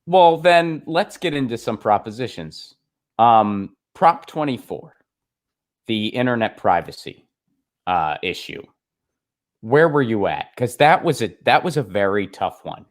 Well, then let's get into some propositions. Prop 24, the internet privacy issue. Where were you at? Because that was a very tough one.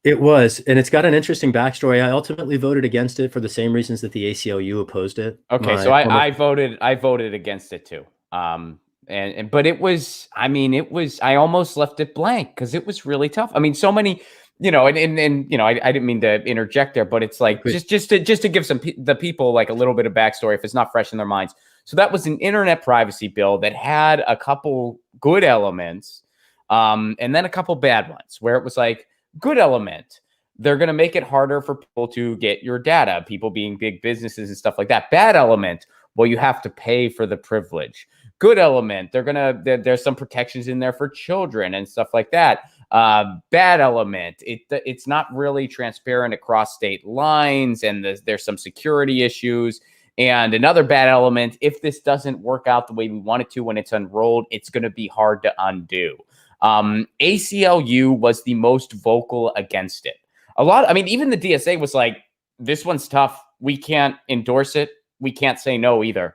It was, and it's got an interesting backstory. I ultimately voted against it for the same reasons that the ACLU opposed it. Okay, so My former I voted against it too. And but it was, I mean, I almost left it blank because it was really tough. I mean, so many, and I didn't mean to interject there, but it's like just to give the people like a little bit of backstory if it's not fresh in their minds. So that was an internet privacy bill that had a couple good elements, and then a couple bad ones where it was like good element. They're going to make it harder for people to get your data, people being big businesses and stuff like that. Bad element, well, you have to pay for the privilege. Good element, there's some protections in there for children and stuff like that. Bad element, it's not really transparent across state lines, and there's some security issues. And another bad element, if this doesn't work out the way we want it to when it's unrolled, it's going to be hard to undo. ACLU was the most vocal against it. I mean, even the DSA was like, this one's tough. We can't endorse it. We can't say no either.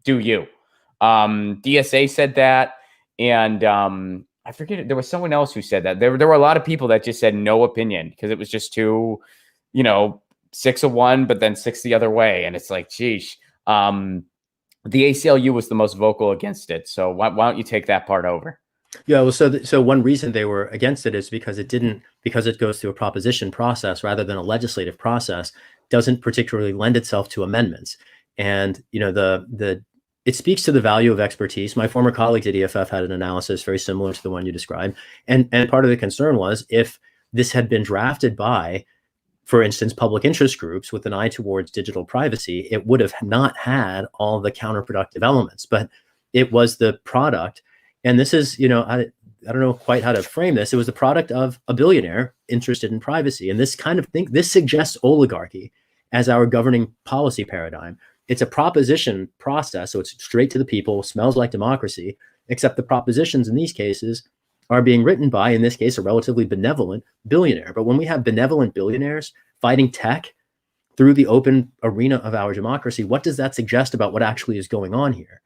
Do you? DSA said that. And I forget it. There was someone else who said that. There were a lot of people that just said no opinion because it was just too, 6 of one, but then 6 the other way. And it's like, geez. The ACLU was the most vocal against it. So why don't you take that part over? Yeah, well, so one reason they were against it is because it goes through a proposition process rather than a legislative process, doesn't particularly lend itself to amendments. And it speaks to the value of expertise. My former colleagues at EFF had an analysis very similar to the one you described, and part of the concern was if this had been drafted by, for instance, public interest groups with an eye towards digital privacy, it would have not had all the counterproductive elements, but it was the product. And this is, I don't know quite how to frame this. It was the product of a billionaire interested in privacy. And this suggests oligarchy as our governing policy paradigm. It's a proposition process, so it's straight to the people, smells like democracy, except the propositions in these cases are being written by, in this case, a relatively benevolent billionaire. But when we have benevolent billionaires fighting tech through the open arena of our democracy, what does that suggest about what actually is going on here?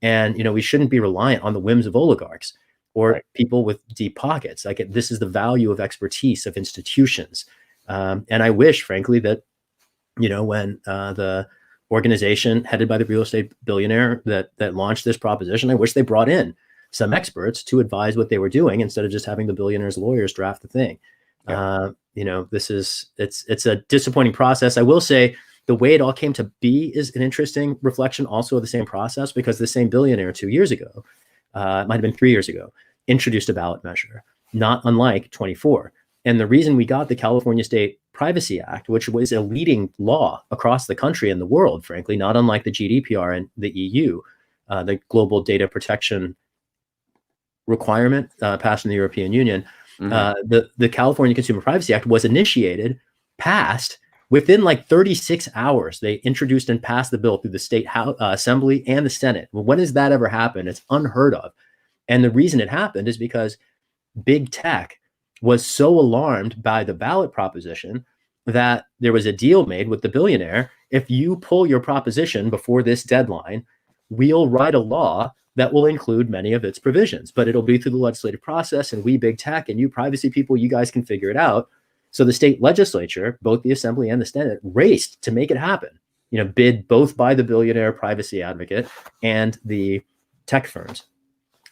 And, we shouldn't be reliant on the whims of oligarchs or people with deep pockets. Like this is the value of expertise of institutions. And I wish, frankly, that, when the organization headed by the real estate billionaire that launched this proposition, I wish they brought in some experts to advise what they were doing instead of just having the billionaire's lawyers draft the thing. Yeah. It's a disappointing process. I will say, the way it all came to be is an interesting reflection also of the same process, because the same billionaire 2 years ago, it might have been 3 years ago, introduced a ballot measure, not unlike 24. And the reason we got the California State Privacy Act, which was a leading law across the country and the world, frankly, not unlike the GDPR and the EU, the Global Data Protection Requirement passed in the European Union, the California Consumer Privacy Act was passed, within like 36 hours. They introduced and passed the bill through the state assembly and the Senate. Well, when has that ever happened? It's unheard of. And the reason it happened is because big tech was so alarmed by the ballot proposition that there was a deal made with the billionaire. If you pull your proposition before this deadline, we'll write a law that will include many of its provisions, but it'll be through the legislative process, and we big tech and you privacy people, you guys can figure it out. So the state legislature, both the assembly and the Senate, raced to make it happen, bid both by the billionaire privacy advocate and the tech firms.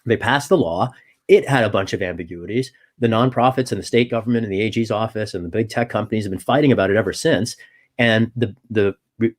They passed the law. It had a bunch of ambiguities. The nonprofits and the state government and the AG's office and the big tech companies have been fighting about it ever since. And the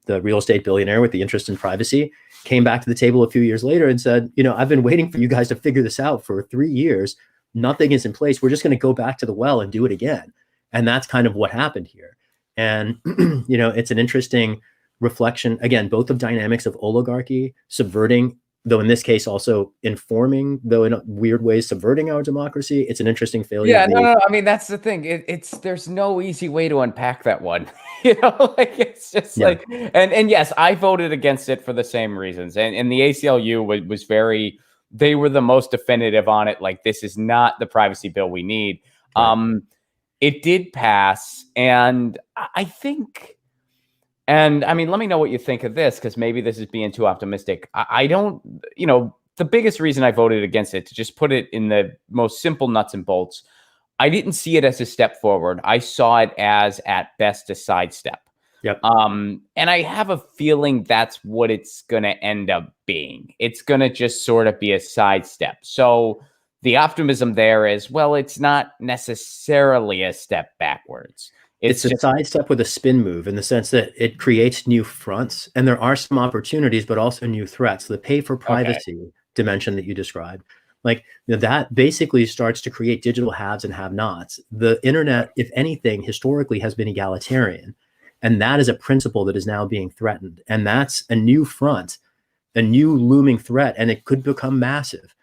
real estate billionaire with the interest in privacy came back to the table a few years later and said, I've been waiting for you guys to figure this out for 3 years. Nothing is in place. We're just going to go back to the well and do it again. And that's kind of what happened here. And, it's an interesting reflection, again, both of dynamics of oligarchy subverting, though in this case also informing, though in weird ways subverting our democracy. It's an interesting failure. Yeah, no. I mean, that's the thing. There's no easy way to unpack that one. It's just like, and yes, I voted against it for the same reasons. And the ACLU was they were the most definitive on it. Like, this is not the privacy bill we need. Right. It did pass, and I think, and I mean, let me know what you think of this, because maybe this is being too optimistic. I don't, the biggest reason I voted against it, to just put it in the most simple nuts and bolts, I didn't see it as a step forward. I saw it as, at best, a sidestep. Yep. And I have a feeling that's what it's going to end up being. It's going to just sort of be a sidestep. So the optimism there is, well, it's not necessarily a step backwards. It's a sidestep with a spin move, in the sense that it creates new fronts, and there are some opportunities, but also new threats. The pay for privacy dimension that you described, like, that basically starts to create digital haves and have-nots. The internet, if anything, historically has been egalitarian, and that is a principle that is now being threatened. And that's a new front, a new looming threat, and it could become massive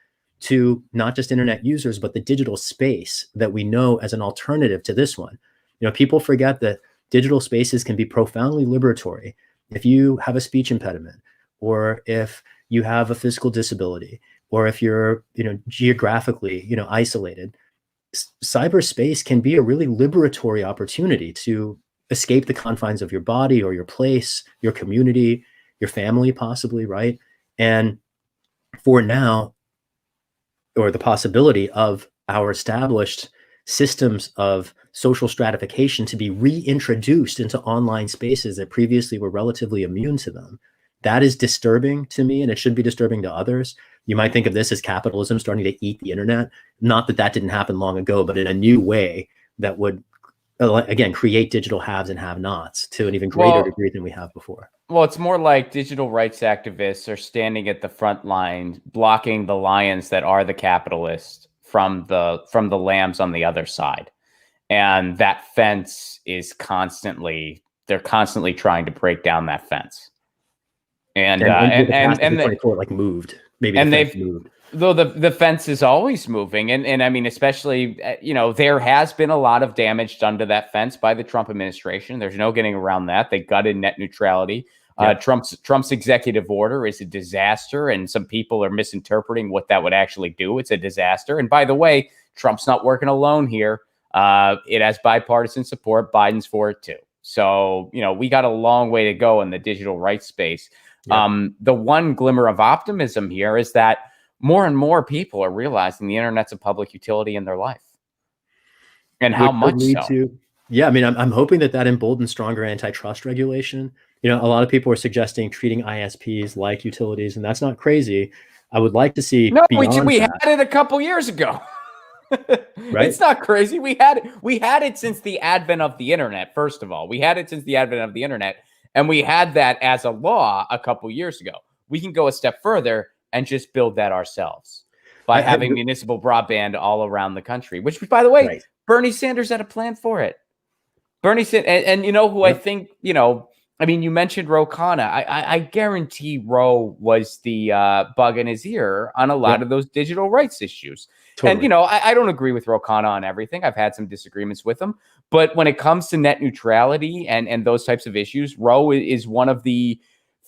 to not just internet users, but the digital space that we know as an alternative to this one. People forget that digital spaces can be profoundly liberatory if you have a speech impediment, or if you have a physical disability, or if you're, geographically, isolated. Cyberspace can be a really liberatory opportunity to escape the confines of your body or your place, your community, your family, possibly, right? And for now, or the possibility of our established systems of social stratification to be reintroduced into online spaces that previously were relatively immune to them, that is disturbing to me, and it should be disturbing to others. You might think of this as capitalism starting to eat the internet. Not that that didn't happen long ago, but in a new way that would, again, create digital haves and have-nots to an even greater degree than we have before. Well, it's more like digital rights activists are standing at the front line, blocking the lions that are the capitalists from the lambs on the other side. And that fence is they're constantly trying to break down that fence. And like moved. Maybe the fence moved. Though the fence is always moving. And I mean, especially, there has been a lot of damage done to that fence by the Trump administration. There's no getting around that. They gutted net neutrality. Yeah. Trump's executive order is a disaster, and some people are misinterpreting what that would actually do. It's a disaster. And by the way, Trump's not working alone here. It has bipartisan support. Biden's for it too. So, we got a long way to go in the digital rights space. Yeah. The one glimmer of optimism here is that more and more people are realizing the internet's a public utility in their life. And how much so? Yeah, I mean, I'm hoping that emboldens stronger antitrust regulation. A lot of people are suggesting treating ISPs like utilities, and that's not crazy. I would like to see. No, we had it a couple years ago. Right? It's not crazy. We had it since the advent of the internet. First of all, we had it since the advent of the internet, and we had that as a law a couple years ago. We can go a step further and just build that ourselves by having municipal broadband all around the country. Which, by the way, right. Bernie Sanders had a plan for it. Bernie Sanders, and who I think, I mean, you mentioned Ro Khanna. I guarantee Ro was the bug in his ear on a lot of those digital rights issues. Totally. And, I don't agree with Ro Khanna on everything. I've had some disagreements with him. But when it comes to net neutrality and those types of issues, Ro is one of the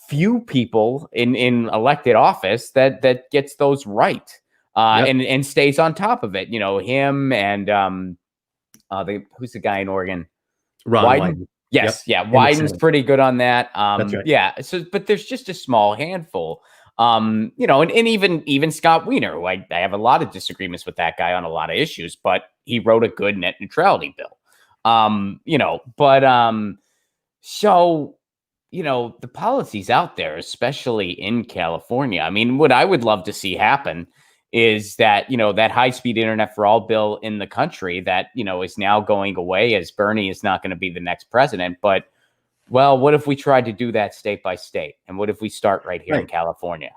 few people in elected office that gets those right and stays on top of it. Him and who's the guy in Oregon? Ron Wyden. Yes. Yep. Yeah. Wyden's pretry good on that. That's right. Yeah. So, but there's just a small handful, and even Scott Wiener, who I have a lot of disagreements with that guy on a lot of issues, but he wrote a good net neutrality bill. So, the policies out there, especially in California, I mean, what I would love to see happen is that, that high-speed internet for all bill in the country that, is now going away, as Bernie is not going to be the next president. But, well, what if we tried to do that state by state? And what if we start right here in California?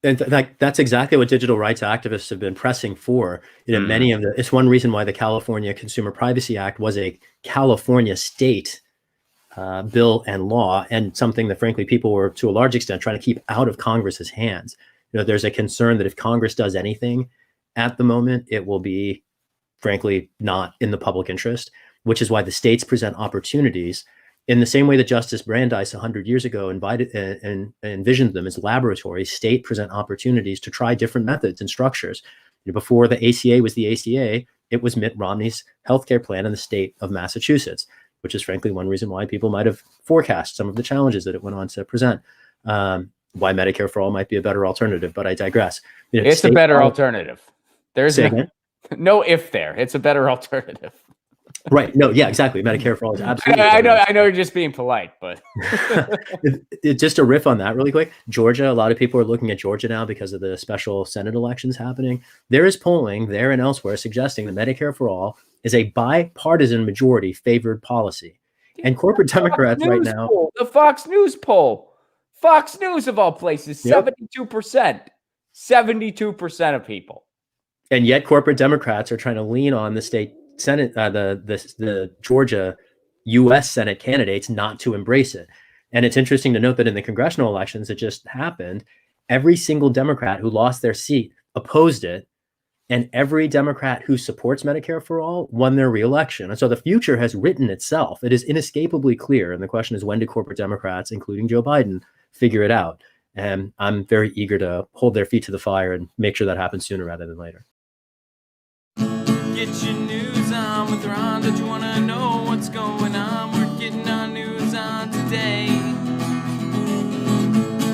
And that's exactly what digital rights activists have been pressing for. It's one reason why the California Consumer Privacy Act was a California state bill and law, and something that, frankly, people were, to a large extent, trying to keep out of Congress's hands. There's a concern that if Congress does anything at the moment, it will be, frankly, not in the public interest, which is why the states present opportunities in the same way that Justice Brandeis 100 years ago envisioned them as laboratories. State present opportunities to try different methods and structures. Before the ACA was the ACA, It was Mitt Romney's healthcare plan in the state of Massachusetts, which is frankly one reason why people might have forecast some of the challenges that it went on to present. Why Medicare for all might be a better alternative, but I digress. It's a better alternative. There's no if there. It's a better alternative. Right. No, yeah, exactly. Medicare for all is absolutely. I know you're just being polite, but just a riff on that really quick. Georgia, a lot of people are looking at Georgia now because of the special Senate elections happening. There is polling there and elsewhere suggesting that Medicare for all is a bipartisan majority favored policy. And corporate Democrats right now. The Fox News poll. Fox News of all places, 72%. 72% of people. And yet corporate Democrats are trying to lean on the state Senate, the Georgia U.S. Senate candidates not to embrace it. And it's interesting to note that in the congressional elections that just happened, every single Democrat who lost their seat opposed it. And every Democrat who supports Medicare for all won their reelection. And so the future has written itself. It is inescapably clear. And the question is, when do corporate Democrats, including Joe Biden, figure it out? And I'm very eager to hold their feet to the fire and make sure that happens sooner rather than later. Get your news on with Ron. Don't you want to know what's going on? We're getting our news on today.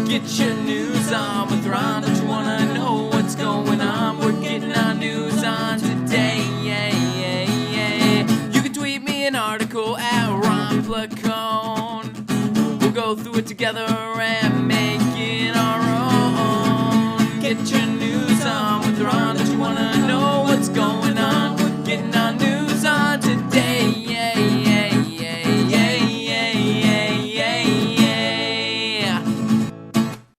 Get your news on with Ron. Don't you want to know what's going on? We're getting our news on today. You can tweet me an article at Ron Placone. We'll go through it together and